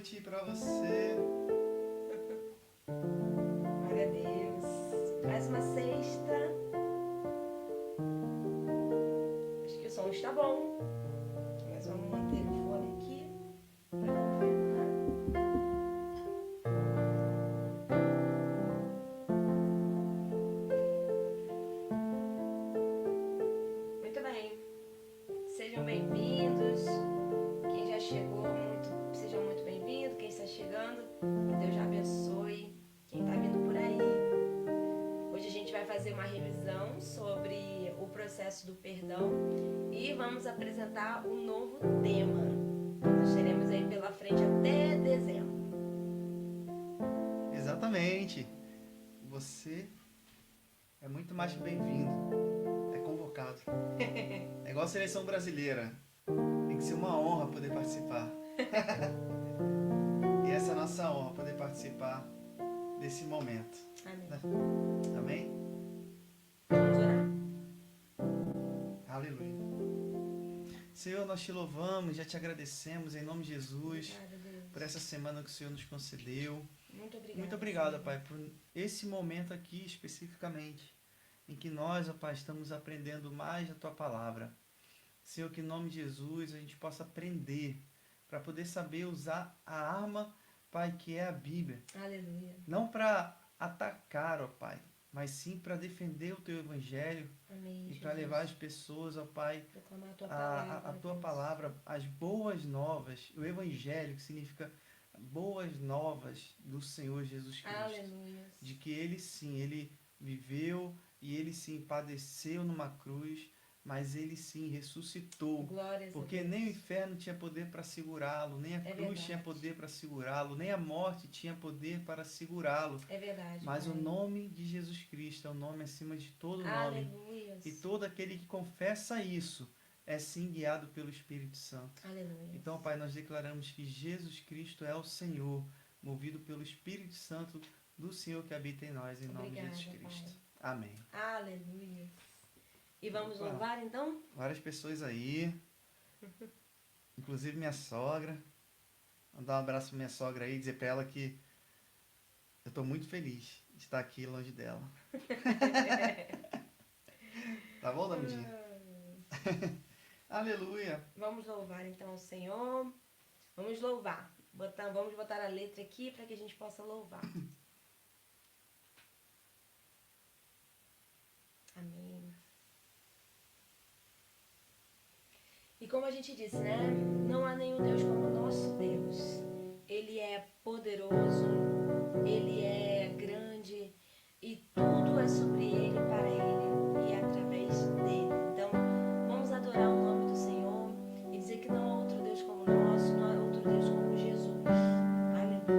noite para você. Glória a Deus. Mais uma sexta. Acho que o som está bom. Mas vamos manter o fone aqui para não falhar. Muito bem. Sejam bem-vindos. Quem já chegou, seja muito bem-vindo. Quem está chegando, que Deus já abençoe. Quem está vindo por aí. Hoje a gente vai fazer uma revisão sobre o processo do perdão e vamos apresentar um novo tema. Nós teremos aí pela frente até dezembro. Exatamente. Você é muito mais que bem-vindo. É convocado. É igual a seleção brasileira. Tem que ser uma honra poder participar. E essa é a nossa honra, poder participar desse momento. Amém. Amém? Vamos orar. Aleluia. Senhor, nós te louvamos, já te agradecemos em nome de Jesus Obrigada, Deus. por essa semana que o Senhor nos concedeu. Muito obrigada. Muito obrigado, Senhor. Pai, por esse momento aqui especificamente, em que nós, ó Pai, estamos aprendendo mais da Tua Palavra. Senhor, que em nome de Jesus a gente possa aprender para poder saber usar a arma, Pai, que é a Bíblia. Aleluia. Não para atacar, ó Pai, mas sim para defender o Teu Evangelho Amém. e para levar as pessoas, ó Pai, proclamar a Tua palavra. a Tua Deus. palavra, as boas novas, o Evangelho, que significa boas novas do Senhor Jesus Cristo. Aleluia. De que Ele sim, Ele viveu e Ele sim padeceu numa cruz, mas Ele sim ressuscitou. Glórias Porque a Deus. nem o inferno tinha poder para segurá-lo, nem a cruz verdade. tinha poder para segurá-lo, nem a morte tinha poder para segurá-lo. É verdade. Mas Pai. o nome de Jesus Cristo é o nome acima de todo nome. Aleluia. E todo aquele que confessa isso é sim guiado pelo Espírito Santo. Aleluia. Então, Pai, nós declaramos que Jesus Cristo é o Senhor, movido pelo Espírito Santo do Senhor que habita em nós, em nome de Obrigada, Jesus Cristo. Pai. Amém. Aleluia. E vamos Opa. louvar então? Várias pessoas aí, inclusive minha sogra. Mandar um abraço pra minha sogra aí, dizer pra ela que eu estou muito feliz de estar aqui longe dela. Tá bom, Damidinha? Aleluia. Vamos louvar então ao Senhor. Vamos louvar. Vamos botar a letra aqui para que a gente possa louvar. Amém. E como a gente disse, né? Não há nenhum Deus como o nosso Deus. Ele é poderoso, Ele é grande e tudo é sobre Ele, para Ele e através dele. Então, vamos adorar o nome do Senhor e dizer que não há outro Deus como o nosso, não há outro Deus como Jesus. Aleluia.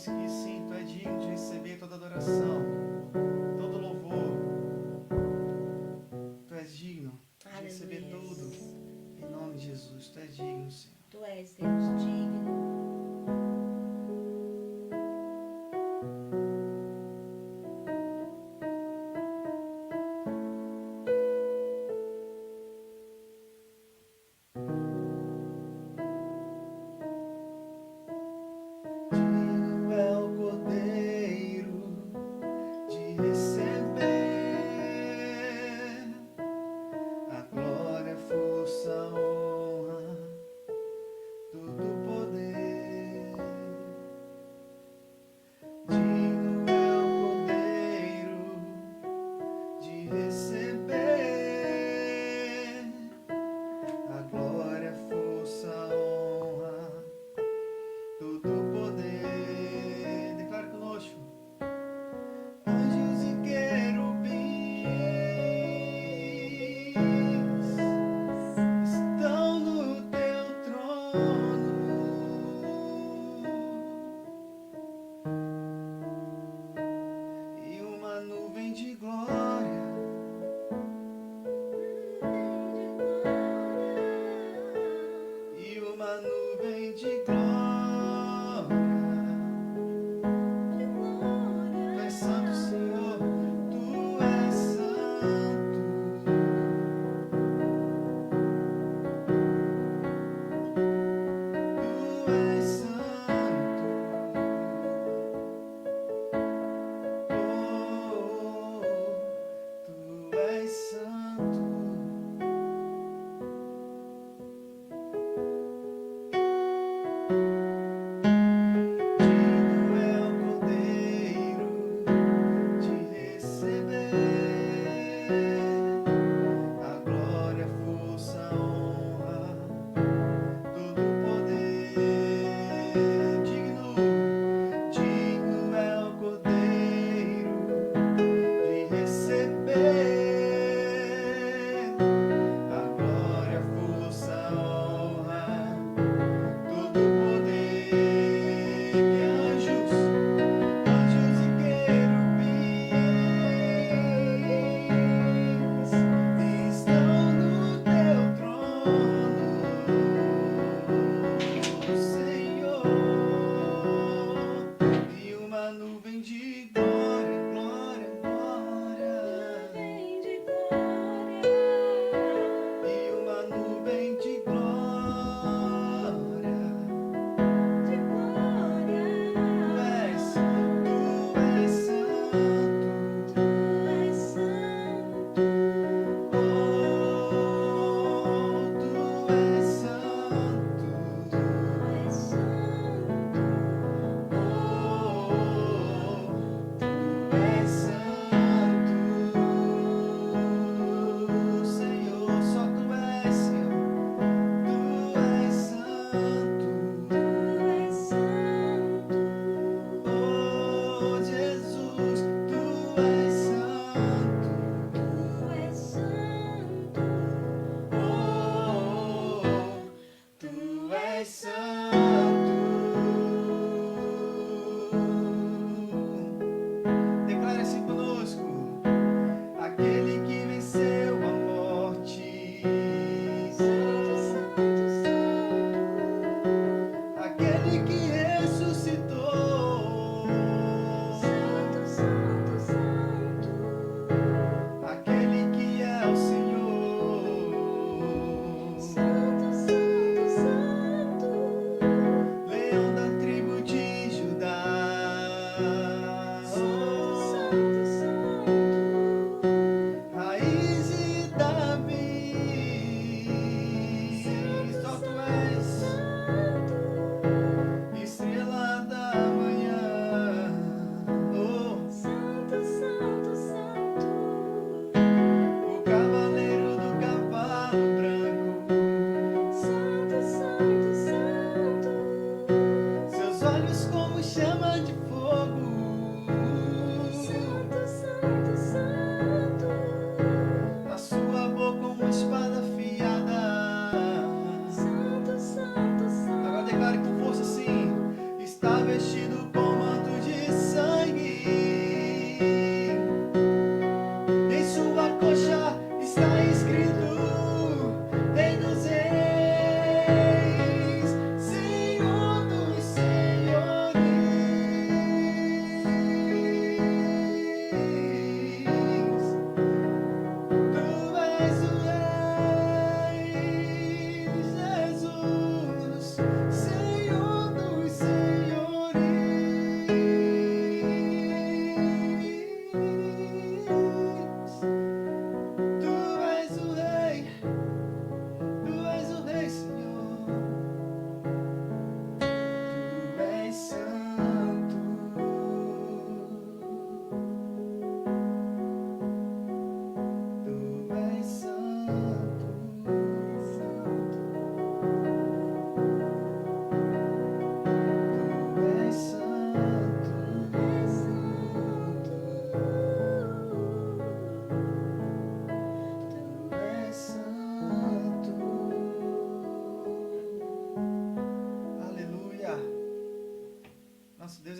declaramos que sim, Tu é digno de receber toda adoração, todo louvor. Tu és digno de receber tudo. Em nome de Jesus, Tu és digno, Senhor. Tu és Deus digno.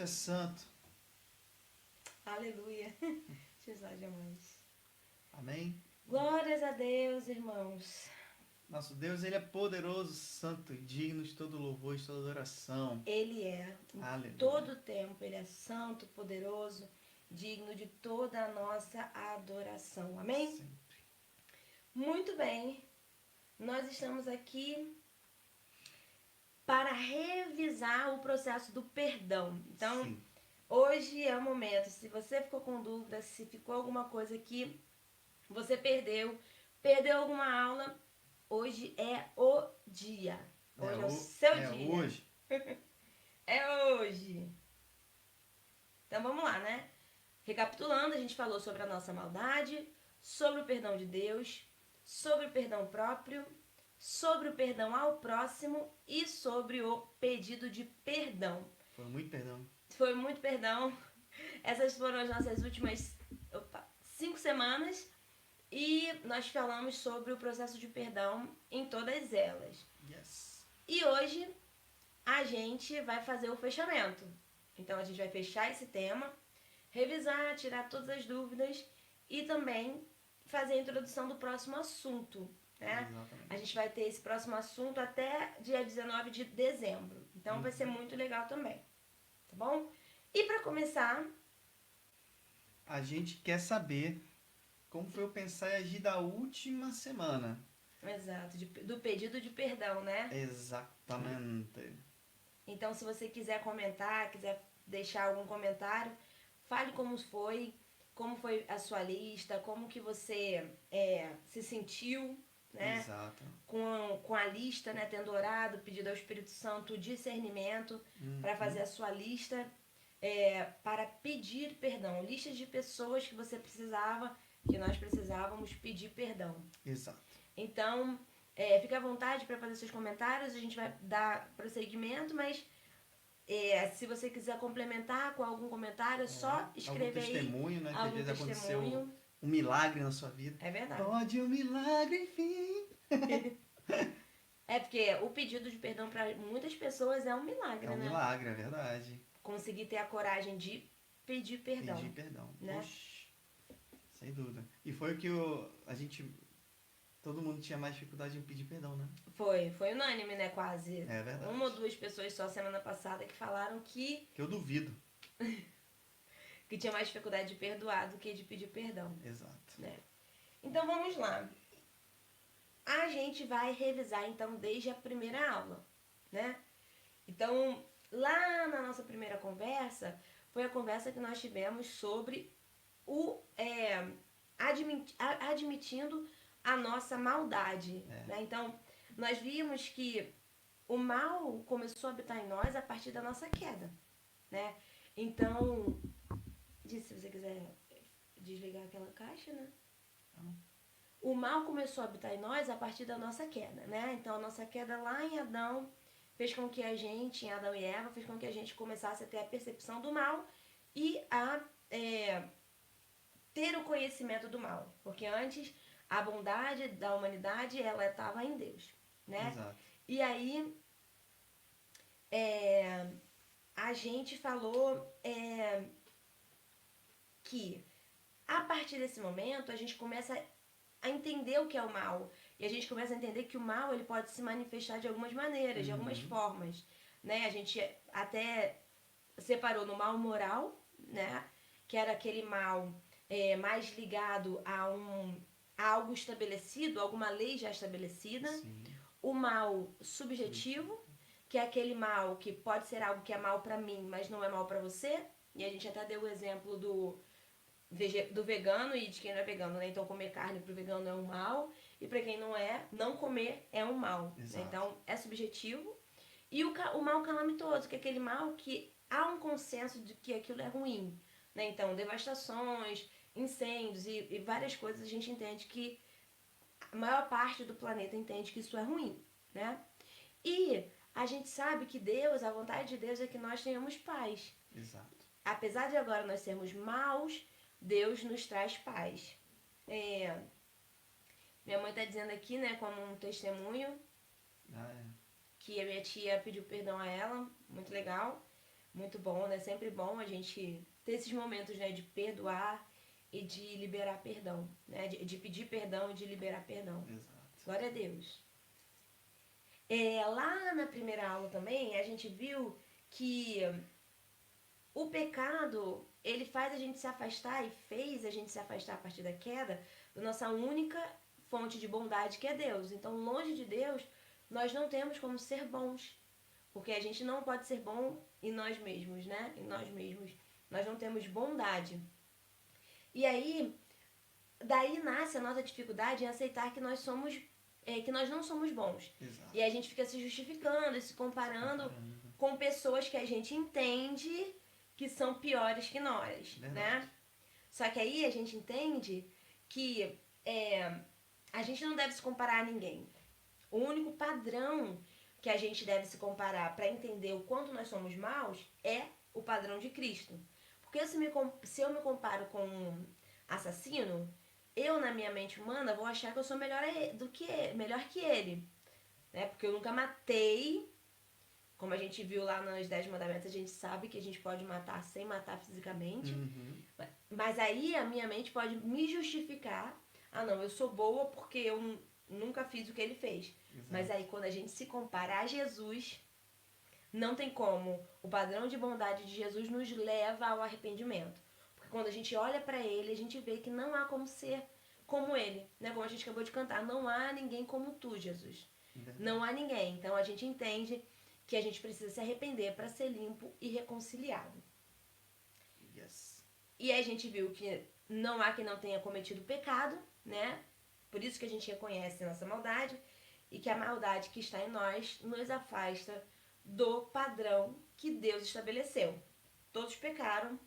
é santo. Aleluia. Jesus demais. Amém? Glórias a Deus, irmãos. Nosso Deus, Ele é poderoso, santo e digno de todo louvor e de toda adoração. Ele é, em Aleluia. todo tempo, Ele é santo, poderoso, digno de toda a nossa adoração. Amém? Sempre. Muito bem. Nós estamos aqui para revisar o processo do perdão. Então, Sim. hoje é o momento. Se você ficou com dúvida, se ficou alguma coisa que você perdeu alguma aula, hoje é o dia. Hoje é o seu dia. É hoje. É hoje. Então vamos lá, né? Recapitulando, a gente falou sobre a nossa maldade, sobre o perdão de Deus, sobre o perdão próprio, sobre o perdão ao próximo e sobre o pedido de perdão. Foi muito perdão. Foi muito perdão. Essas foram as nossas últimas 5 semanas e nós falamos sobre o processo de perdão em todas elas. Yes. E hoje a gente vai fazer o fechamento. Então a gente vai fechar esse tema, revisar, tirar todas as dúvidas e também fazer a introdução do próximo assunto, né? Exatamente. A gente vai ter esse próximo assunto até dia 19 de dezembro. Então vai ser muito legal também, tá bom? E para começar, a gente quer saber como foi o pensar e agir da última semana. exato, do pedido de perdão, né? Exatamente. Então, se você quiser comentar, quiser deixar algum comentário, fale como foi a sua lista, como que você se sentiu, né? Exato. Com a lista, né? Tendo orado, pedido ao Espírito Santo discernimento para fazer a sua lista, para pedir perdão. Lista de pessoas que você precisava, que nós precisávamos pedir perdão. Exato. Então, fique à vontade para fazer seus comentários, a gente vai dar prosseguimento, mas se você quiser complementar com algum comentário, é só escrever algum testemunho, né? Que às algum vezes aconteceu testemunho. um milagre na sua vida. É verdade. Pode um milagre, enfim. Porque o pedido de perdão para muitas pessoas é um milagre, É um né? milagre, é verdade. Conseguir ter a coragem de pedir perdão. Pedir perdão. Né? Oxi, sem dúvida. E foi o que todo mundo tinha mais dificuldade em pedir perdão, né? Foi unânime, né? Quase. É verdade. 1 ou 2 pessoas só semana passada que falaram que eu duvido. tinha mais dificuldade de perdoar do que de pedir perdão. Exato. Né? Então vamos lá. A gente vai revisar então desde a primeira aula, né? Então, lá na nossa primeira conversa, foi a conversa que nós tivemos sobre admitindo a nossa maldade. Né? Então, nós vimos que o mal começou a habitar em nós a partir da nossa queda. Né? Então, se você quiser desligar aquela caixa, né? O mal começou a habitar em nós a partir da nossa queda, né? Então, a nossa queda lá em Adão fez com que a gente, em Adão e Eva, fez com que a gente começasse a ter a percepção do mal e a ter o conhecimento do mal. Porque antes, a bondade da humanidade, ela estava em Deus, né? Exato. E aí, a gente falou que, a partir desse momento, a gente começa a entender o que é o mal. E a gente começa a entender que o mal ele pode se manifestar de algumas maneiras, de algumas formas. Né? A gente até separou no mal moral, né? Que era aquele mal mais ligado a algo estabelecido, alguma lei já estabelecida. Sim. O mal subjetivo, que é aquele mal que pode ser algo que é mal para mim, mas não é mal para você. E a gente até deu o exemplo do vegano e de quem não é vegano, né? Então comer carne pro vegano é um mal e para quem não é, não comer é um mal. Né? Então é subjetivo. E o mal calamitoso, que é aquele mal que há um consenso de que aquilo é ruim. Né? Então devastações, incêndios e várias coisas a gente entende que a maior parte do planeta entende que isso é ruim. Né? E a gente sabe que Deus, a vontade de Deus é que nós tenhamos paz. Exato. Apesar de agora nós sermos maus, Deus nos traz paz. Minha mãe está dizendo aqui, né, como um testemunho, que a minha tia pediu perdão a ela, muito legal. muito bom, né? Sempre bom a gente ter esses momentos, né, de perdoar e de liberar perdão, né? De pedir perdão e de liberar perdão. Exato. Glória a Deus. Lá na primeira aula também, a gente viu que o pecado, ele faz a gente se afastar e fez a gente se afastar a partir da queda da nossa única fonte de bondade, que é Deus. Então, longe de Deus, nós não temos como ser bons. Porque a gente não pode ser bom em nós mesmos, né? Em nós mesmos. Nós não temos bondade. E aí, daí nasce a nossa dificuldade em aceitar que nós somos, que nós não somos bons. Exato. E a gente fica se justificando, se comparando com pessoas que a gente entende que são piores que nós, Verdade. né? Só que aí a gente entende que a gente não deve se comparar a ninguém. O único padrão que a gente deve se comparar para entender o quanto nós somos maus é o padrão de Cristo. Porque se eu me comparo com um assassino, eu, na minha mente humana, vou achar que eu sou melhor que ele. Né? Porque eu nunca matei. Como a gente viu lá nos 10 mandamentos, a gente sabe que a gente pode matar sem matar fisicamente. Mas aí a minha mente pode me justificar. Ah, não, eu sou boa porque eu nunca fiz o que ele fez. Exato. Mas aí quando a gente se compara a Jesus, não tem como. O padrão de bondade de Jesus nos leva ao arrependimento. Porque quando a gente olha para ele, a gente vê que não há como ser como ele. Né? Como a gente acabou de cantar, não há ninguém como tu, Jesus. Não há ninguém. Então a gente entende que a gente precisa se arrepender para ser limpo e reconciliado. Yes. E aí a gente viu que não há quem não tenha cometido pecado, né? Por isso que a gente reconhece a nossa maldade e que a maldade que está em nós nos afasta do padrão que Deus estabeleceu. Todos pecaram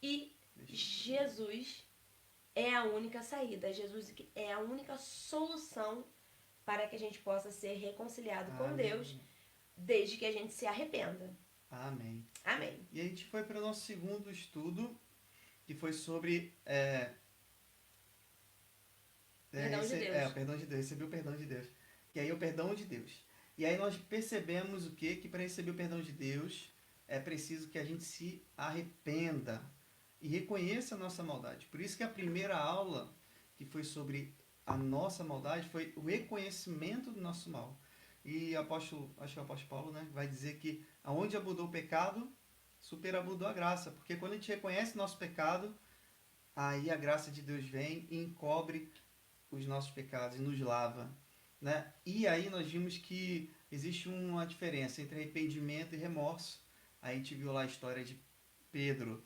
e Jesus é a única saída. Jesus é a única solução para que a gente possa ser reconciliado com Deus, desde que a gente se arrependa. Amém. Amém. E a gente foi para o nosso segundo estudo, que foi sobre Perdão de Deus. o perdão de Deus, receber o perdão de Deus. E aí o perdão de Deus. E aí nós percebemos o quê? Que para receber o perdão de Deus é preciso que a gente se arrependa e reconheça a nossa maldade. Por isso que a primeira aula, que foi sobre a nossa maldade, foi o reconhecimento do nosso mal. E acho que o apóstolo Paulo, né, vai dizer que aonde abundou o pecado, superabundou a graça. Porque quando a gente reconhece o nosso pecado, aí a graça de Deus vem e encobre os nossos pecados e nos lava. Né? E aí nós vimos que existe uma diferença entre arrependimento e remorso. Aí a gente viu lá a história de Pedro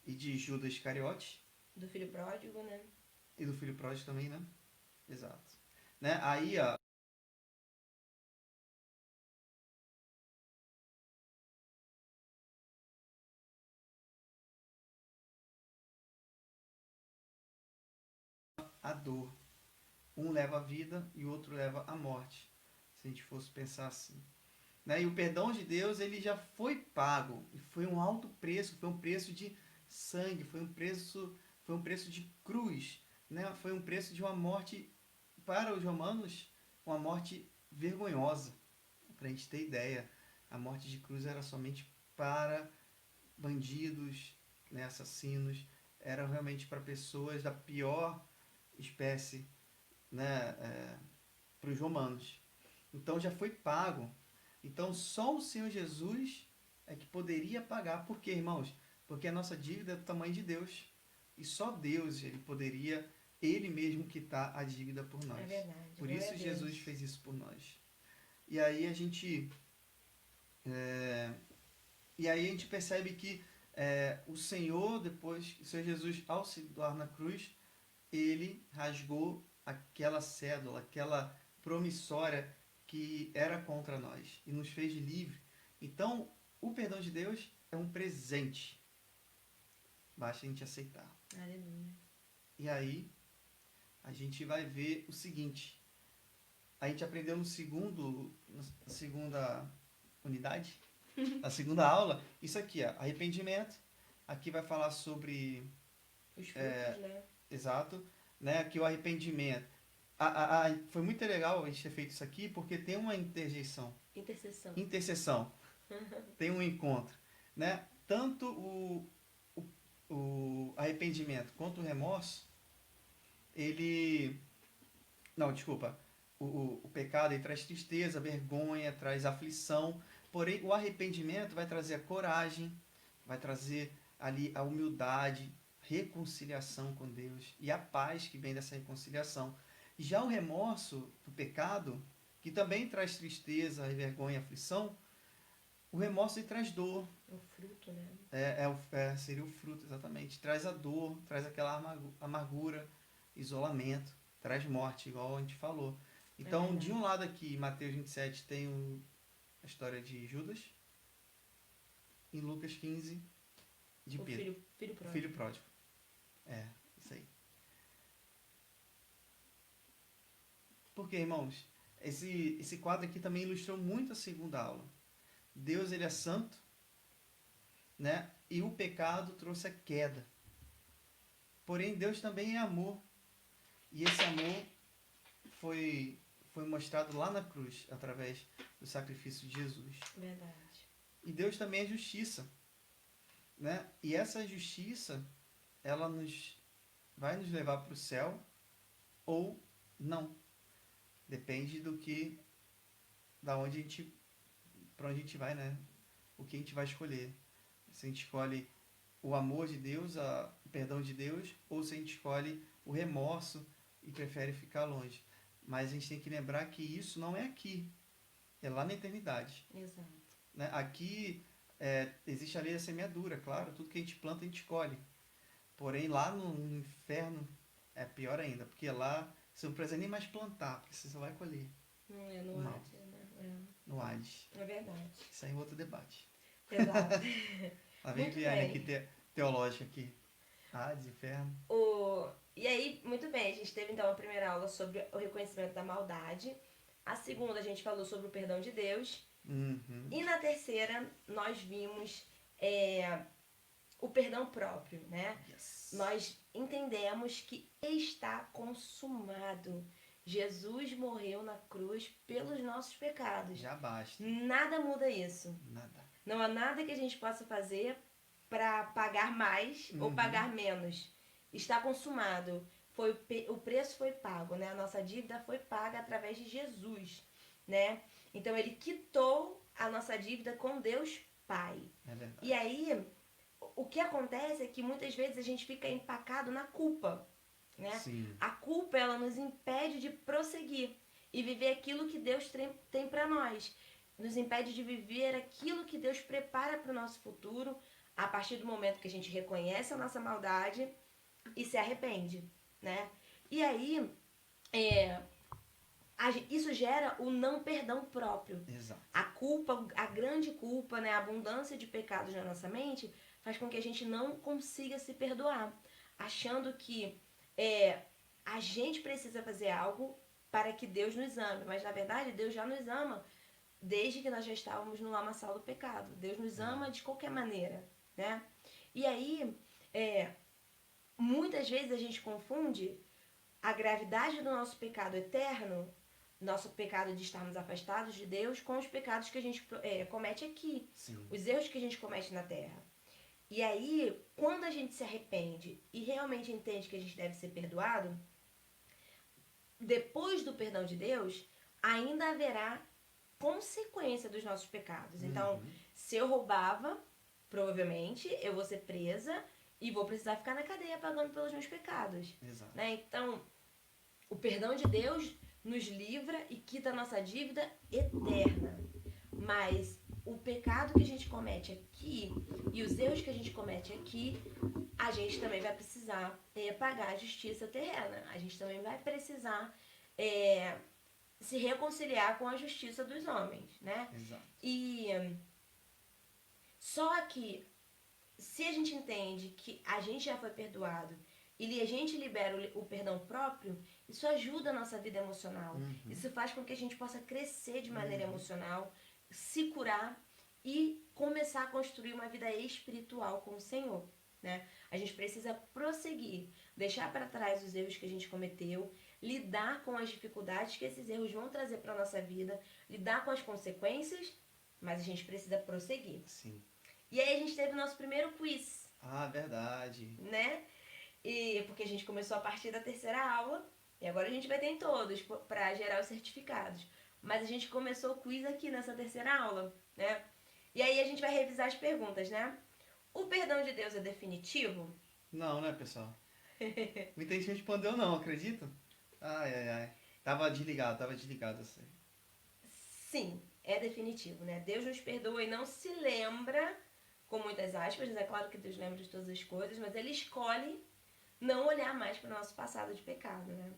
e de Judas Iscariote. Do filho pródigo, né? E do filho pródigo também, né? Exato. Né? Aí, ó, a dor. Um leva a vida e o outro leva a morte. Se a gente fosse pensar assim. Né? E o perdão de Deus, ele já foi pago. E foi um alto preço, foi um preço de sangue, foi um preço de cruz. Né? Foi um preço de uma morte, para os romanos, uma morte vergonhosa. Para a gente ter ideia, a morte de cruz era somente para bandidos, né, assassinos, era realmente para pessoas da pior espécie, né, para os romanos. Então já foi pago. Então só o Senhor Jesus é que poderia pagar. Por quê, irmãos? Porque a nossa dívida é do tamanho de Deus. E só Deus ele poderia, ele mesmo, quitar a dívida por nós. É verdade. Por isso Jesus fez isso por nós. E aí a gente percebe que o Senhor, depois, o Senhor Jesus, ao se doar na cruz, ele rasgou aquela cédula, aquela promissória que era contra nós e nos fez livre. Então, o perdão de Deus é um presente. Basta a gente aceitar. Aleluia. E aí, a gente vai ver o seguinte. A gente aprendeu na segunda unidade, na segunda aula, isso aqui, ó, arrependimento. Aqui vai falar sobre... Os frutos, né? Exato. Né? Aqui o arrependimento. Foi muito legal a gente ter feito isso aqui, porque tem uma interjeição. Intercessão. Intercessão. Tem um encontro. né? Tanto o arrependimento quanto o remorso, ele... Não, desculpa. O pecado ele traz tristeza, vergonha, traz aflição. Porém, o arrependimento vai trazer a coragem, vai trazer ali a humildade, reconciliação com Deus e a paz que vem dessa reconciliação. Já o remorso do pecado, que também traz tristeza, vergonha, aflição, o remorso ele traz dor. O fruto, né? Seria o fruto, exatamente. Traz a dor, traz aquela amargura, isolamento, traz morte, igual a gente falou. Então, de um lado aqui, em Mateus 27, tem a história de Judas. Em Lucas 15, de Pedro. Filho pródigo. Filho pródigo. Isso aí. Porque, irmãos, esse quadro aqui também ilustrou muito a segunda aula. Deus, ele é santo, né? E o pecado trouxe a queda. Porém, Deus também é amor. E esse amor foi mostrado lá na cruz, através do sacrifício de Jesus. Verdade. E Deus também é justiça, né? E essa justiça, ela vai nos levar para o céu ou não. Depende para onde a gente vai, né? O que a gente vai escolher. Se a gente escolhe o amor de Deus, o perdão de Deus, ou se a gente escolhe o remorso e prefere ficar longe. Mas a gente tem que lembrar que isso não é aqui, é lá na eternidade. Exato. Né? Aqui existe a lei da semeadura, claro, tudo que a gente planta a gente colhe. Porém, lá no inferno é pior ainda, porque lá você não precisa nem mais plantar, porque você só vai colher. No Hades, né? No Hades. É verdade. Isso aí é outro debate. Exato. Lá vem Muito Viane bem. aqui, teológica aqui. Hades, inferno. E aí, muito bem, a gente teve então a primeira aula sobre o reconhecimento da maldade. A segunda a gente falou sobre o perdão de Deus. Uhum. E na terceira nós vimos o perdão próprio, né? Yes. Nós entendemos que está consumado. Jesus morreu na cruz pelos nossos pecados. Já basta. Nada muda isso. Nada. Não há nada que a gente possa fazer para pagar mais ou pagar menos. Está consumado. O preço foi pago, né? A nossa dívida foi paga através de Jesus, né? Então ele quitou a nossa dívida com Deus Pai. É verdade. E aí, o que acontece é que muitas vezes a gente fica empacado na culpa, né? Sim. A culpa, ela nos impede de prosseguir e viver aquilo que Deus tem para nós. Nos impede de viver aquilo que Deus prepara para o nosso futuro a partir do momento que a gente reconhece a nossa maldade e se arrepende, né? E aí, isso gera o não perdão próprio. Exato. A culpa, a grande culpa, né? A abundância de pecados na nossa mente faz com que a gente não consiga se perdoar, achando que a gente precisa fazer algo para que Deus nos ame. Mas, na verdade, Deus já nos ama desde que nós já estávamos no lamaçal do pecado. Deus nos ama de qualquer maneira, né? E aí, muitas vezes a gente confunde a gravidade do nosso pecado eterno, nosso pecado de estarmos afastados de Deus, com os pecados que a gente comete aqui. Sim. Os erros que a gente comete na terra. E aí, quando a gente se arrepende e realmente entende que a gente deve ser perdoado, depois do perdão de Deus, ainda haverá consequência dos nossos pecados. Então, se eu roubava, provavelmente eu vou ser presa e vou precisar ficar na cadeia pagando pelos meus pecados. Exato. Né? Então, o perdão de Deus nos livra e quita a nossa dívida eterna. Mas o pecado que a gente comete aqui e os erros que a gente comete aqui, a gente também vai precisar pagar a justiça terrena. A gente também vai precisar se reconciliar com a justiça dos homens, né? Exato. E só que se a gente entende que a gente já foi perdoado e a gente libera o perdão próprio, isso ajuda a nossa vida emocional. Isso faz com que a gente possa crescer de maneira emocional, se curar e começar a construir uma vida espiritual com o Senhor, né? A gente precisa prosseguir, deixar para trás os erros que a gente cometeu, lidar com as dificuldades que esses erros vão trazer para a nossa vida, lidar com as consequências, mas a gente precisa prosseguir. Sim. E aí a gente teve o nosso primeiro quiz, Ah, verdade. né? E porque a gente começou a partir da terceira aula, e agora a gente vai ter em todos para gerar os certificados. Mas a gente começou o quiz aqui nessa terceira aula, né? E aí a gente vai revisar as perguntas, né? O perdão de Deus é definitivo? Não, né, pessoal? Muita gente respondeu não, acredita? Ai, ai, ai. Tava desligado, eu sei. Sim, é definitivo, né? Deus nos perdoa e não se lembra, com muitas aspas, é claro que Deus lembra de todas as coisas, mas ele escolhe não olhar mais para o nosso passado de pecado, né?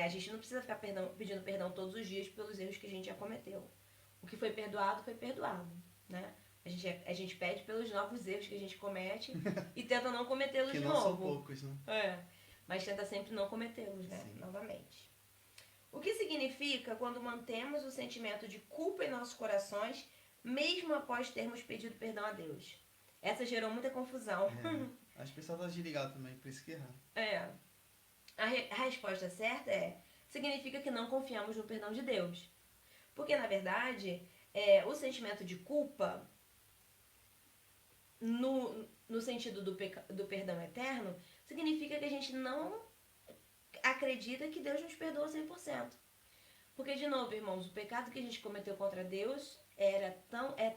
A gente não precisa ficar pedindo perdão todos os dias pelos erros que a gente já cometeu. O que foi perdoado, né? A gente pede pelos novos erros que a gente comete e tenta não cometê-los Que de não novo. são poucos, né? Mas tenta sempre não cometê-los, né? Sim. Novamente. O que significa quando mantemos o sentimento de culpa em nossos corações, mesmo após termos pedido perdão a Deus? Essa gerou muita confusão. Acho que o pessoal tá desligado também, por isso que errar. A resposta certa significa que não confiamos no perdão de Deus. Porque, na verdade, o sentimento de culpa, no sentido do perdão eterno, significa que a gente não acredita que Deus nos perdoa 100%. Porque, de novo, irmãos, o pecado que a gente cometeu contra Deus é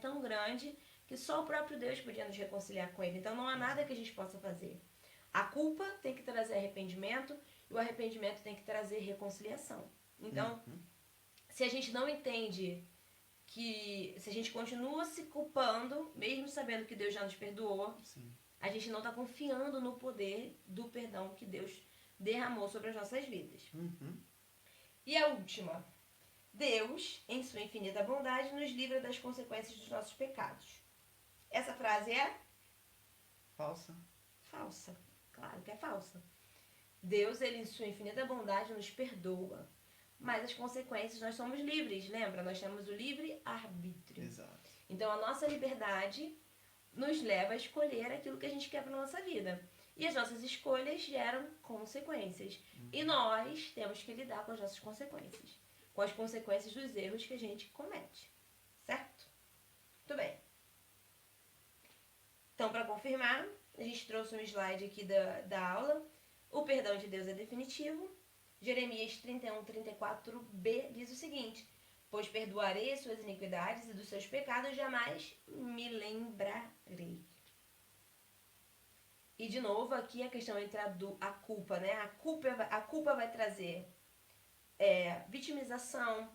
tão grande que só o próprio Deus podia nos reconciliar com Ele. Então, não há nada que a gente possa fazer. A culpa tem que trazer arrependimento e o arrependimento tem que trazer reconciliação. Então, se a gente não entende que... Se a gente continua se culpando, mesmo sabendo que Deus já nos perdoou, Sim. a gente não está confiando no poder do perdão que Deus derramou sobre as nossas vidas. E a última. Deus, em sua infinita bondade, nos livra das consequências dos nossos pecados. Essa frase é... Falsa. Falsa. Claro que é falsa. Deus, ele em sua infinita bondade, nos perdoa. Mas as consequências, nós somos livres, lembra? Nós temos o livre arbítrio. Exato. Então, a nossa liberdade nos leva a escolher aquilo que a gente quer para nossa vida. E as nossas escolhas geram consequências. E nós temos que lidar com as nossas consequências. Com as consequências dos erros que a gente comete. Certo? Muito bem. Então, para confirmar, a gente trouxe um slide aqui da aula. O perdão de Deus é definitivo. Jeremias 31, 34b diz o seguinte: pois perdoarei as suas iniquidades e dos seus pecados jamais me lembrarei. E de novo, aqui a questão entre a culpa, né? A culpa vai trazer vitimização,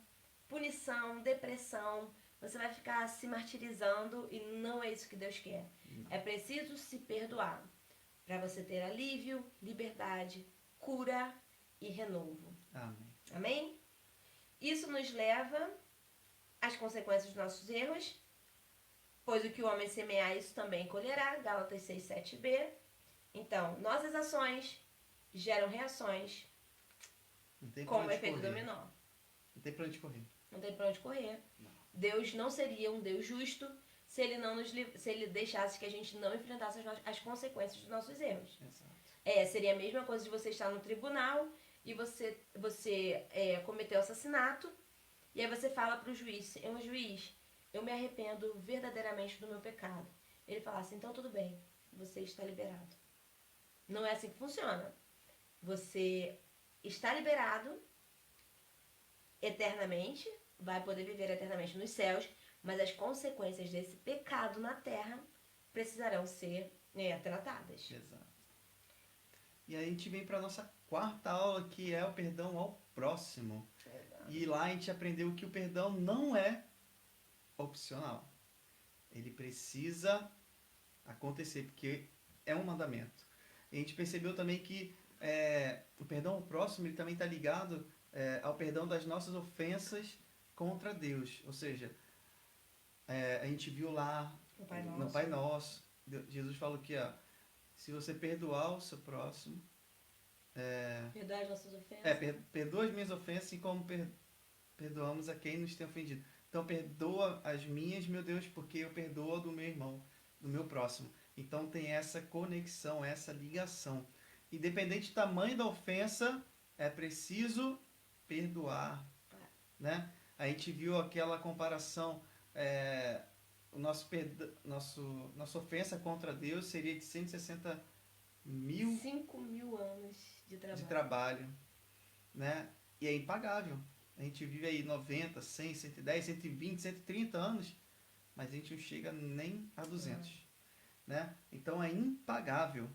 punição, depressão. Você vai ficar se martirizando e não é isso que Deus quer. É preciso se perdoar para você ter alívio, liberdade, cura e renovo. Amém. Amém? Isso nos leva às consequências dos nossos erros, pois o que o homem semear, isso também colherá. Gálatas 6, 7b. Então, nossas ações geram reações como o efeito dominó. Não tem pra onde correr. Não tem pra onde correr. Não. Deus não seria um Deus justo se ele deixasse que a gente não enfrentasse as consequências dos nossos erros. Exato. Seria a mesma coisa de você estar no tribunal e você cometeu assassinato, e aí você fala pro juiz: juiz, eu me arrependo verdadeiramente do meu pecado. Ele fala assim: então tudo bem, você está liberado. Não é assim que funciona. Você está liberado eternamente, vai poder viver eternamente nos céus, mas as consequências desse pecado na terra precisarão ser tratadas. Exato. E aí a gente vem para nossa quarta aula, que é o perdão ao próximo. E lá a gente aprendeu que o perdão não é opcional. Ele precisa acontecer, porque é um mandamento. E a gente percebeu também que o perdão ao próximo ele também está ligado ao perdão das nossas ofensas contra Deus. Ou seja, a gente viu lá no Pai Nosso, Jesus falou que se você perdoar o seu próximo... perdoar as nossas ofensas. Perdoa as minhas ofensas, assim como perdoamos a quem nos tem ofendido. Então, perdoa as minhas, meu Deus, porque eu perdoo do meu irmão, do meu próximo. Então, tem essa conexão, essa ligação. Independente do tamanho da ofensa, é preciso perdoar. Né? A gente viu aquela comparação o nossa ofensa contra Deus seria de 160 mil 5.000 anos de de trabalho. trabalho, né? E é impagável. A gente vive aí 90, 100, 110, 120, 130 anos, mas a gente não chega nem a 200, né? Então é impagável.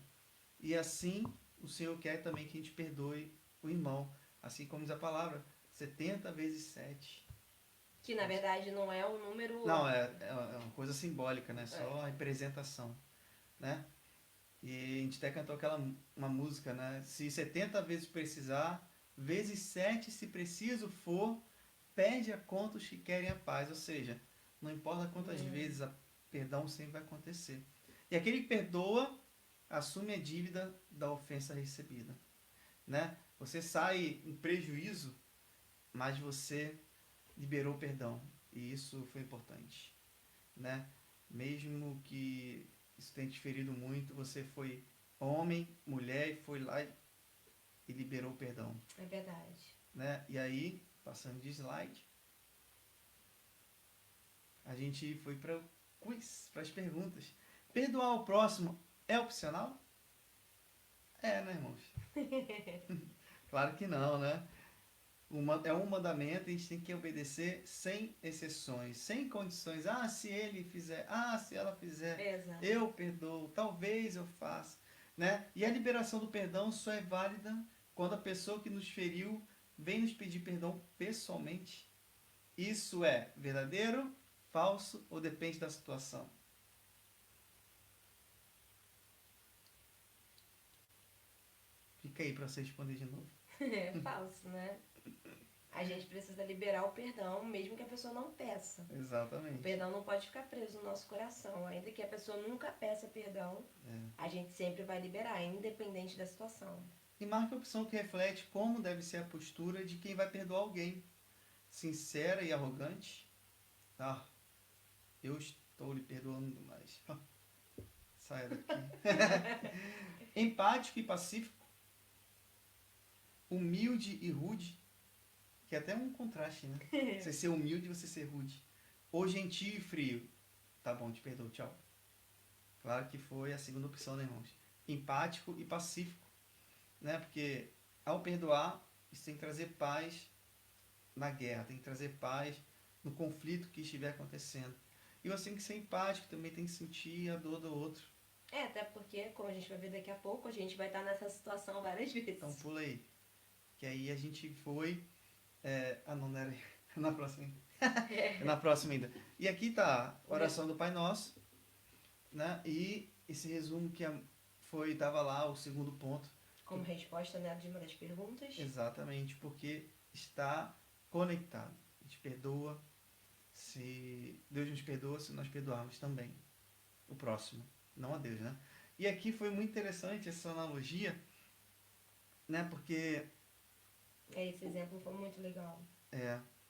E assim o Senhor quer também que a gente perdoe o irmão, assim como diz a palavra, 70 vezes 7. Que na verdade não é um número. Não, é uma coisa simbólica, né? É, Só a representação, né? E a gente até cantou uma música, né? Se 70 vezes precisar, vezes 7 se preciso for, perde a conta os que querem a paz. Ou seja, não importa quantas vezes a perdão sempre vai acontecer. E aquele que perdoa, assume a dívida da ofensa recebida, né? Você sai em prejuízo, mas você liberou perdão. E isso foi importante, né? Mesmo que isso tenha te ferido muito, você foi homem, mulher e foi lá e liberou o perdão, é verdade. né? E aí, passando de slide, a gente foi para o quiz, para as perguntas. Perdoar o próximo é opcional? É, né, irmãos? Claro que não, né? É um mandamento e a gente tem que obedecer sem exceções, sem condições. Ah, se ele fizer, ah, se ela fizer, Exato. eu perdoo, talvez eu faça, né? E a liberação do perdão só é válida quando a pessoa que nos feriu vem nos pedir perdão pessoalmente. Isso é verdadeiro, falso ou depende da situação? Fica aí para você responder de novo. É falso, né? A gente precisa liberar o perdão, mesmo que a pessoa não peça. O Exatamente. perdão não pode ficar preso no nosso coração. Ainda que a pessoa nunca peça perdão, a gente sempre vai liberar, independente da situação. E marque a opção que reflete como deve ser a postura de quem vai perdoar alguém. Sincera e arrogante. Ah, eu estou lhe perdoando, mas saia daqui. Empático e pacífico. Humilde e rude. Que é até um contraste, né? Você ser humilde e você ser rude. Ou gentil e frio. Tá bom, te perdoo, tchau. Claro que foi a segunda opção, né, irmãos? Empático e pacífico, né? Porque ao perdoar, isso tem que trazer paz na guerra, tem que trazer paz no conflito que estiver acontecendo. E você tem que ser empático, também tem que sentir a dor do outro. Até porque, como a gente vai ver daqui a pouco, a gente vai estar nessa situação várias vezes. Então pula aí. Que aí a gente foi. Não era na próxima ainda. É na próxima ainda. E aqui tá a oração do Pai Nosso, né? E esse resumo que tava lá, o segundo ponto. Como resposta, né, de uma das perguntas. Exatamente, porque está conectado. A gente perdoa, se Deus nos perdoa, se nós perdoarmos também o próximo, não a Deus, né? E aqui foi muito interessante essa analogia, né? Porque Esse exemplo foi muito legal.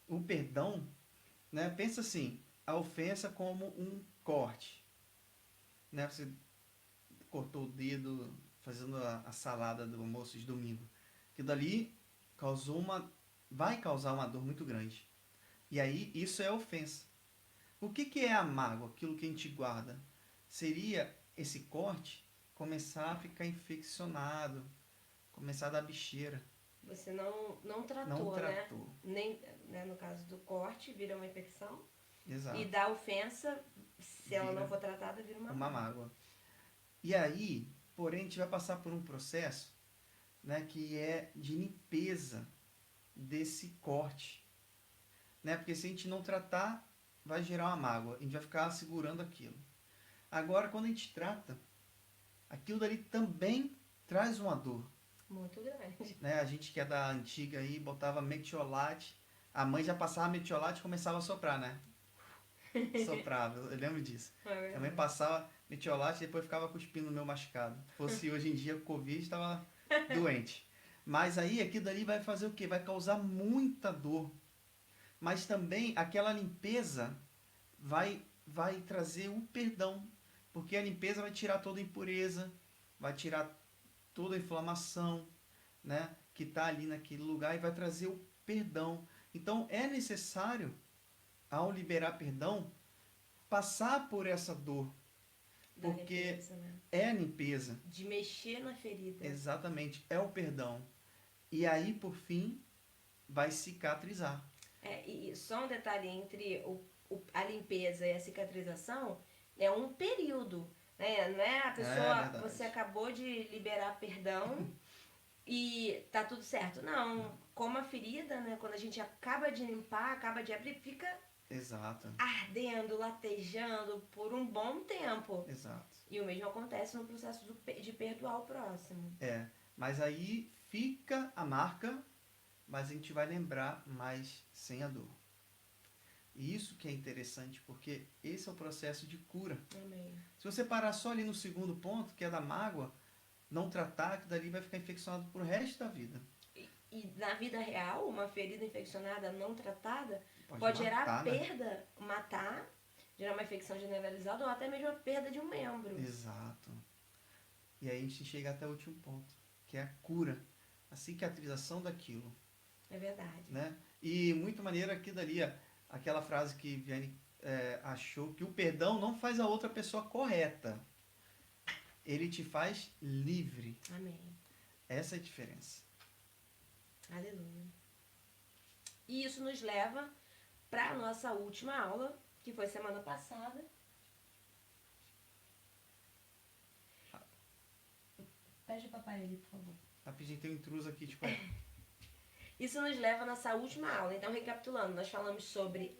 o perdão, né? Pensa assim, a ofensa como um corte, né? Você cortou o dedo fazendo a salada do almoço de domingo. Aquilo dali vai causar uma dor muito grande. E aí, isso é ofensa. O que é a mágoa? Aquilo que a gente guarda. Seria esse corte começar a ficar infeccionado, começar a dar bicheira. Você não tratou, Não tratou. né? Nem, né, no caso do corte, vira uma infecção. Exato. E da ofensa, se ela não for tratada, vira uma mágoa. E aí, porém, a gente vai passar por um processo, né, que é de limpeza desse corte. Né? Porque se a gente não tratar, vai gerar uma mágoa. A gente vai ficar segurando aquilo. Agora, quando a gente trata, aquilo dali também traz uma dor. Muito grande. Né? A gente que é da antiga aí, botava metiolate. A mãe já passava metiolate e começava a soprar, né? Soprava, eu lembro disso. A mãe passava metiolate e depois ficava cuspindo no meu machucado. Se fosse hoje em dia, o Covid estava doente. Mas aí, aquilo dali vai fazer o quê? Vai causar muita dor. Mas também aquela limpeza vai trazer o perdão. Porque a limpeza vai tirar toda a impureza, vai tirar toda a inflamação, né, que está ali naquele lugar e vai trazer o perdão. Então é necessário, ao liberar perdão, passar por essa dor. Da Porque limpeza, né? é a limpeza. De mexer na ferida. Exatamente, é o perdão. E aí, por fim, vai cicatrizar. E só um detalhe entre a limpeza e a cicatrização, é um período, né? Não é a pessoa, verdade. você acabou de liberar perdão e tá tudo certo. Não, como a ferida, né? Quando a gente acaba de limpar, acaba de abrir, fica Exato, ardendo, latejando por um bom tempo. exato. E o mesmo acontece no processo de perdoar o próximo. Mas aí fica a marca, mas a gente vai lembrar mais sem a dor. E isso que é interessante, porque esse é o processo de cura. Amém. Se você parar só ali no segundo ponto, que é da mágoa, não tratar, que dali vai ficar infeccionado pro resto da vida. E na vida real, uma ferida infeccionada não tratada pode gerar matar, perda, né? Matar, gerar uma infecção generalizada ou até mesmo a perda de um membro. Exato. E aí a gente chega até o último ponto, que é a cura, a cicatrização daquilo. É verdade. Né? E muito maneiro aqui dali, aquela frase que Vianney achou, que o perdão não faz a outra pessoa correta. Ele te faz livre. Amém. Essa é a diferença. Aleluia. E isso nos leva para a nossa última aula, que foi semana passada. Pede o papai ali, por favor. Rapidinho, tem um intruso aqui, tipo... Isso nos leva à nossa última aula. Então, recapitulando, nós falamos sobre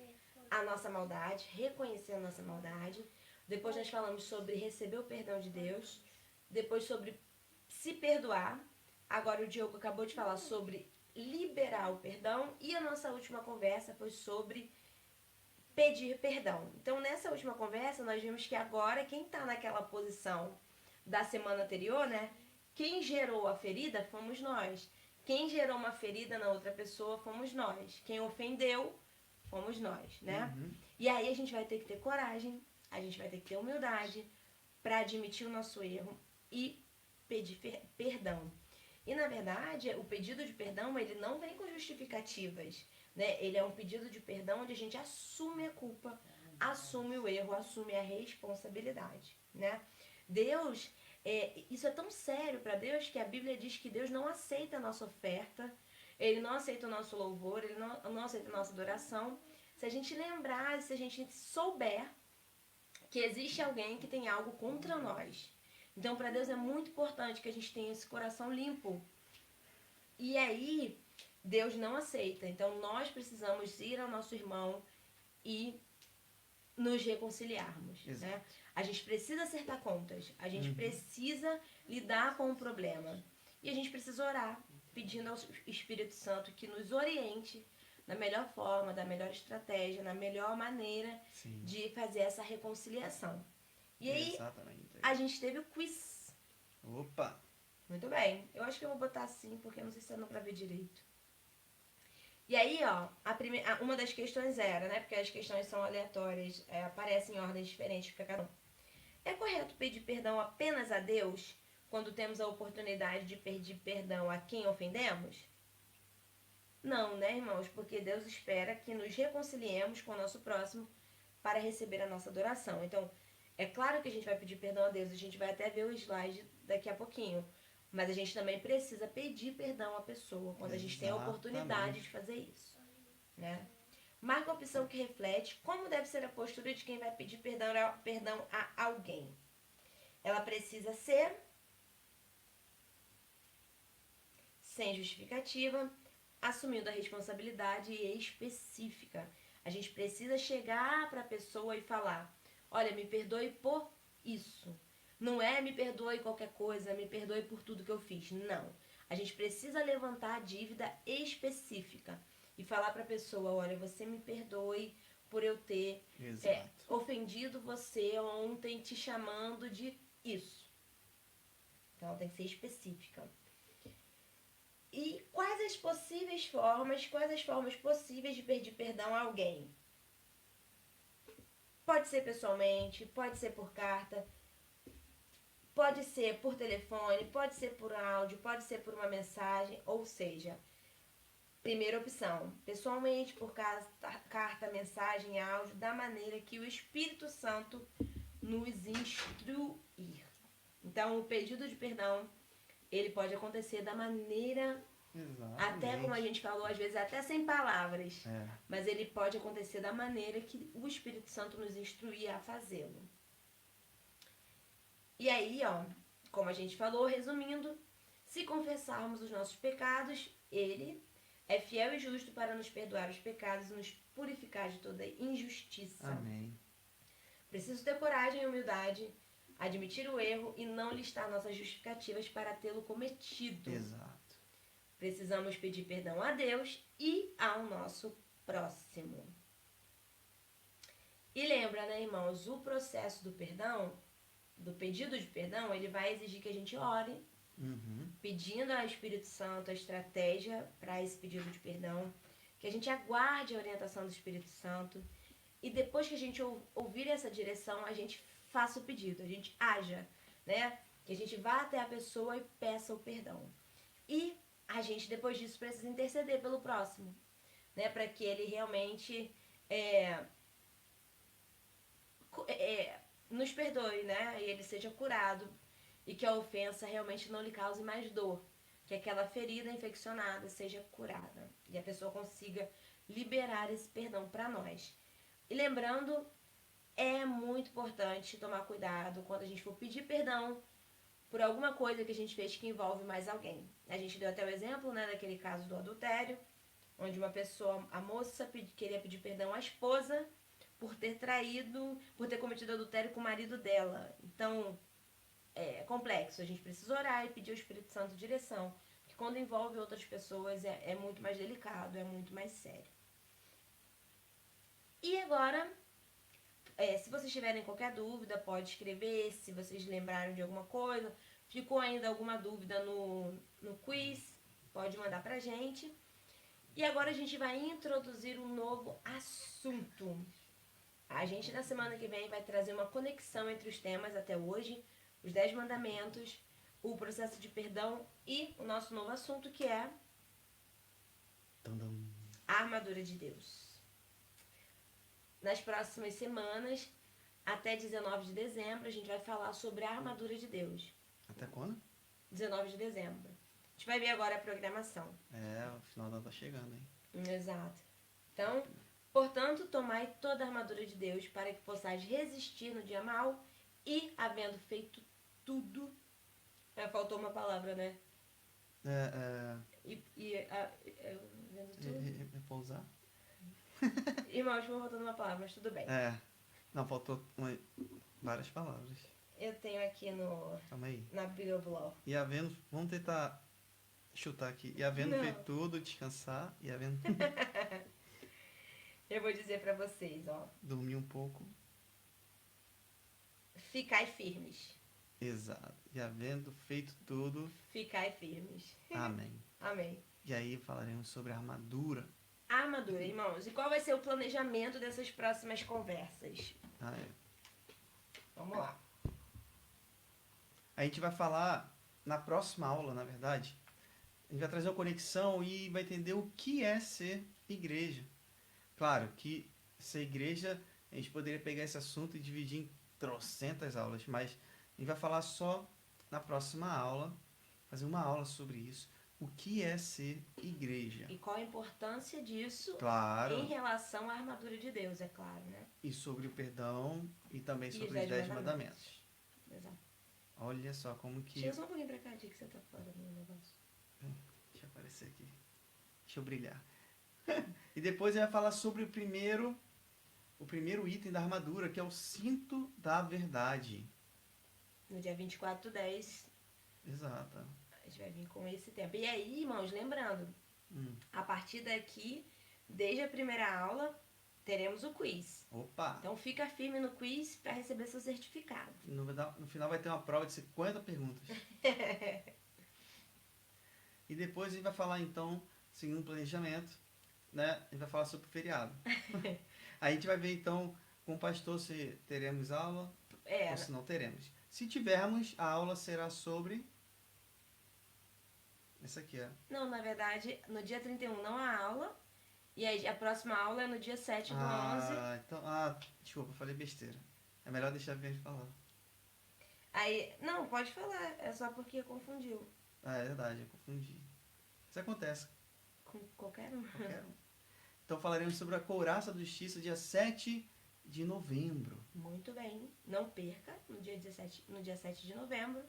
a nossa maldade, reconhecer a nossa maldade. Depois nós falamos sobre receber o perdão de Deus. Depois sobre se perdoar. Agora o Diogo acabou de falar sobre liberar o perdão. E a nossa última conversa foi sobre pedir perdão. Então, nessa última conversa, nós vimos que agora quem está naquela posição da semana anterior, né? Quem gerou a ferida fomos nós. Quem gerou uma ferida na outra pessoa fomos nós. Quem ofendeu fomos nós, né? Uhum. E aí a gente vai ter que ter coragem, a gente vai ter que ter humildade para admitir o nosso erro e pedir perdão. E na verdade, o pedido de perdão, ele não vem com justificativas, né? Ele é um pedido de perdão onde a gente assume a culpa, assume o erro, assume a responsabilidade, né? Deus, isso é tão sério para Deus que a Bíblia diz que Deus não aceita a nossa oferta, Ele não aceita o nosso louvor, Ele não aceita a nossa adoração. Se a gente lembrar, se a gente souber que existe alguém que tem algo contra nós. Então, para Deus é muito importante que a gente tenha esse coração limpo. E aí, Deus não aceita. Então, nós precisamos ir ao nosso irmão e nos reconciliarmos, né? A gente precisa acertar contas, a gente precisa lidar com o problema e a gente precisa orar, pedindo ao Espírito Santo que nos oriente da melhor forma, da melhor estratégia, na melhor maneira de fazer essa reconciliação. E aí, a gente teve o quiz. Opa! Muito bem, eu acho que eu vou botar assim, porque eu não sei se dá pra ver direito. E aí, ó, uma das questões era, né, porque as questões são aleatórias, aparecem em ordens diferentes para cada um. É correto pedir perdão apenas a Deus quando temos a oportunidade de pedir perdão a quem ofendemos? Não, né, irmãos? Porque Deus espera que nos reconciliemos com o nosso próximo para receber a nossa adoração. Então, é claro que a gente vai pedir perdão a Deus, a gente vai até ver o slide daqui a pouquinho. Mas a gente também precisa pedir perdão à pessoa quando a gente tem a oportunidade de fazer isso, né? Marca a opção que reflete como deve ser a postura de quem vai pedir perdão a alguém. Ela precisa ser sem justificativa, assumindo a responsabilidade específica. A gente precisa chegar para a pessoa e falar: olha, me perdoe por isso. Não é me perdoe qualquer coisa, me perdoe por tudo que eu fiz. Não. A gente precisa levantar a dívida específica e falar para a pessoa: olha, você me perdoe por eu ter ofendido você ontem te chamando de isso. Então, ela tem que ser específica. E quais as formas possíveis de pedir perdão a alguém? Pode ser pessoalmente, pode ser por carta, pode ser por telefone, pode ser por áudio, pode ser por uma mensagem, ou seja, Primeira opção, pessoalmente, por carta, mensagem, áudio, da maneira que o Espírito Santo nos instruir. Então, o pedido de perdão, ele pode acontecer da maneira, até como a gente falou, às vezes até sem palavras, mas ele pode acontecer da maneira que o Espírito Santo nos instruir a fazê-lo. E aí, ó, como a gente falou, resumindo, se confessarmos os nossos pecados, ele é fiel e justo para nos perdoar os pecados e nos purificar de toda injustiça. Amém. Preciso ter coragem e humildade, admitir o erro e não listar nossas justificativas para tê-lo cometido. Exato. Precisamos pedir perdão a Deus e ao nosso próximo. E lembra, né, irmãos, o processo do perdão, do pedido de perdão, ele vai exigir que a gente ore, pedindo ao Espírito Santo a estratégia para esse pedido de perdão, que a gente aguarde a orientação do Espírito Santo e depois que a gente ouvir essa direção, a gente faça o pedido, a gente haja, né? Que a gente vá até a pessoa e peça o perdão. E a gente, depois disso, precisa interceder pelo próximo, né? Para que ele realmente nos perdoe, né? E ele seja curado e que a ofensa realmente não lhe cause mais dor, que aquela ferida infeccionada seja curada e a pessoa consiga liberar esse perdão para nós. E lembrando, é muito importante tomar cuidado quando a gente for pedir perdão por alguma coisa que a gente fez que envolve mais alguém. A gente deu até o exemplo, né, daquele caso do adultério, onde uma pessoa, a moça, queria pedir perdão à esposa por ter cometido adultério com o marido dela. Então, é complexo. A gente precisa orar e pedir ao Espírito Santo direção, porque quando envolve outras pessoas é muito mais delicado, é muito mais sério. E agora, se vocês tiverem qualquer dúvida, pode escrever. Se vocês lembraram de alguma coisa, ficou ainda alguma dúvida no quiz, pode mandar pra gente. E agora a gente vai introduzir um novo assunto. A gente, na semana que vem, vai trazer uma conexão entre os temas até hoje, os 10 mandamentos, o processo de perdão e o nosso novo assunto, que é a armadura de Deus. Nas próximas semanas, até 19 de dezembro, a gente vai falar sobre a armadura de Deus. Até quando? 19 de dezembro. A gente vai ver agora a programação. O final do ano tá chegando, hein? Exato. Então, portanto, tomai toda a armadura de Deus para que possais resistir no dia mau e, havendo feito tudo... faltou uma palavra, né? Vendo tudo? Repousar? Irmãos, foi faltando uma palavra, mas tudo bem. Não, faltou várias palavras. Eu tenho aqui Calma aí. na Bíblia. E havendo, vamos tentar chutar aqui. E havendo feito tudo, descansar. E havendo... Eu vou dizer pra vocês, ó. Dormir um pouco. Ficai firmes. Exato. E havendo feito tudo... Ficai firmes. Amém. Amém. E aí falaremos sobre a armadura. A armadura, irmãos. E qual vai ser o planejamento dessas próximas conversas? Vamos lá. A gente vai falar na próxima aula, na verdade. A gente vai trazer uma conexão e vai entender o que é ser igreja. Claro que ser igreja, a gente poderia pegar esse assunto e dividir em trocentas aulas, mas a gente vai falar só na próxima aula, fazer uma aula sobre isso. O que é ser igreja? E qual a importância disso, claro, em relação à armadura de Deus, é claro, né? E sobre o perdão e também sobre os 10 mandamentos. Exato. Olha só como que... Chega só um pouquinho pra cá, Di, que você tá fora do negócio. Deixa eu aparecer aqui. Deixa eu brilhar. E depois ele vai falar sobre o primeiro item da armadura, que é o cinto da verdade. No dia 24/10. Exato. A gente vai vir com esse tempo. E aí, irmãos, lembrando, a partir daqui, desde a primeira aula, teremos o quiz. Opa! Então fica firme no quiz para receber seu certificado. No final vai ter uma prova de 50 perguntas. E depois a gente vai falar, então, seguindo o planejamento, né? A gente vai falar sobre o feriado. A gente vai ver, então, com o pastor se teremos aula ou se não teremos. Se tivermos, a aula será sobre Essa aqui é. Não, na verdade, no dia 31 não há aula. E aí a próxima aula é no dia 7 do 11. Então, desculpa, eu falei besteira. É melhor deixar a Bianca falar. Aí, não, pode falar. É só porque confundiu. É verdade, eu confundi. Isso acontece Com qualquer um. com qualquer um. Então falaremos sobre a Couraça da Justiça, dia 7 de novembro. Muito bem. Não perca, no dia 7 de novembro.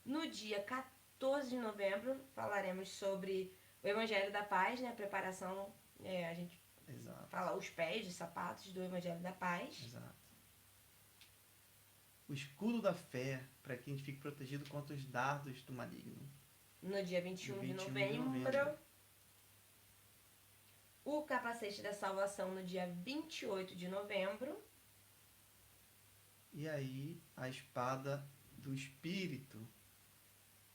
No dia 14 de novembro, falaremos sobre o Evangelho da Paz, né? A preparação, a gente Exato, fala os pés, os sapatos do Evangelho da Paz. exato. O escudo da fé, para que a gente fique protegido contra os dardos do maligno. No dia 21 de 21 de novembro. novembro. O capacete da salvação no dia 28 de novembro. E aí, a espada do Espírito.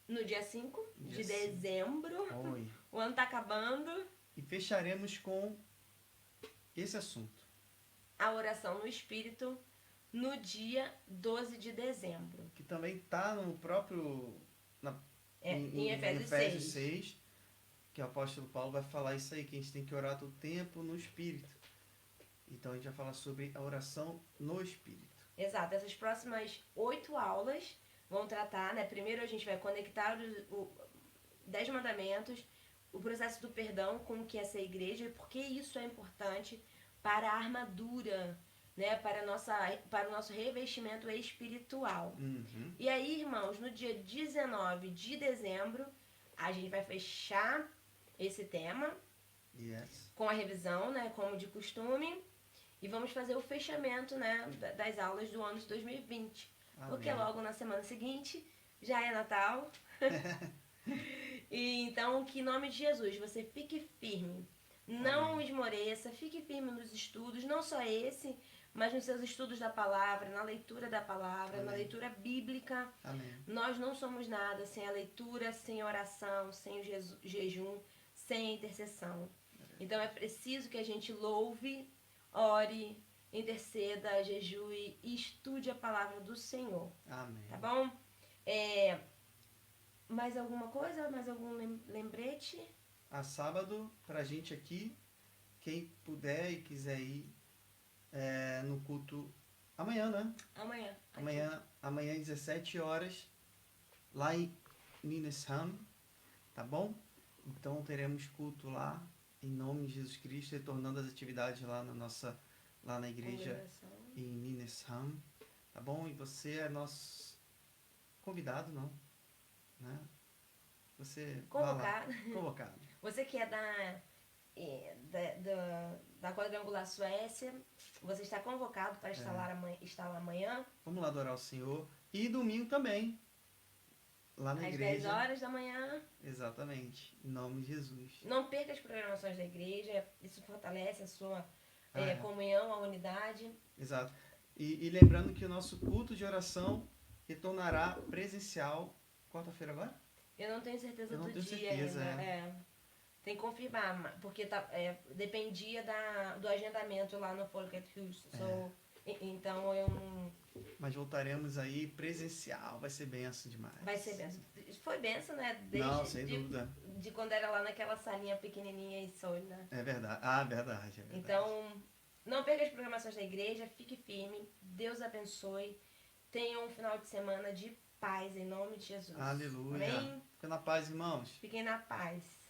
No dia 5 de Dia 5. dezembro. Oi. O ano tá acabando. E fecharemos com esse assunto. A oração no Espírito no dia 12 de dezembro. Que também está no próprio... Em Efésios 6. Que o apóstolo Paulo vai falar isso aí, que a gente tem que orar todo tempo no Espírito. Então a gente vai falar sobre a oração no Espírito. Exato. Essas próximas 8 aulas vão tratar, né? Primeiro a gente vai conectar os 10 mandamentos, o processo do perdão com o que é ser igreja e por que isso é importante para a armadura, né? Para o nosso revestimento espiritual. Uhum. E aí, irmãos, no dia 19 de dezembro, a gente vai fechar esse tema Yes. com a revisão, né? Como de costume. E vamos fazer o fechamento, né? Das aulas do ano de 2020. Amém. Porque logo na semana seguinte já é Natal. E então, que em nome de Jesus, você fique firme. Não Amém. esmoreça, fique firme nos estudos, não só esse, mas nos seus estudos da palavra, na leitura da palavra, na Amém. leitura bíblica. Amém. Nós não somos nada sem a leitura, sem a oração, sem o jejum, sem a intercessão. Então é preciso que a gente louve, ore, interceda, jejue e estude a palavra do Senhor. Amém. Tá bom? Mais alguma coisa? Mais algum lembrete? A sábado, pra gente aqui, quem puder e quiser ir no culto amanhã, né? Amanhã. Amanhã às 17 horas, lá em Nynäshamn, tá bom? Então teremos culto lá, em nome de Jesus Cristo, retornando às atividades lá na igreja em Nynäshamn, tá bom? E você é nosso convidado, não? Né? Você Convocado. Convocado. Você que é da Quadrangular Suécia, você está convocado para estar lá amanhã. Vamos lá adorar o Senhor. E domingo também, lá na igreja. Às 10 horas da manhã. Exatamente, em nome de Jesus. Não perca as programações da igreja, isso fortalece a sua É. comunhão, a unidade. Exato. E lembrando que o nosso culto de oração retornará presencial quarta-feira agora? Eu não tenho certeza Eu não do tenho dia certeza, ainda. Tem que confirmar, porque dependia do agendamento lá no Folkethus. Então eu não. Mas voltaremos aí presencial, vai ser benção demais. Vai ser benção. Foi benção, né? Não, sem dúvida. De quando era lá naquela salinha pequenininha e sólida. É verdade. Verdade. Então, não perca as programações da igreja, fique firme, Deus abençoe. Tenha um final de semana de paz em nome de Jesus. Aleluia. Amém? Fica na paz, irmãos. Fiquem na paz.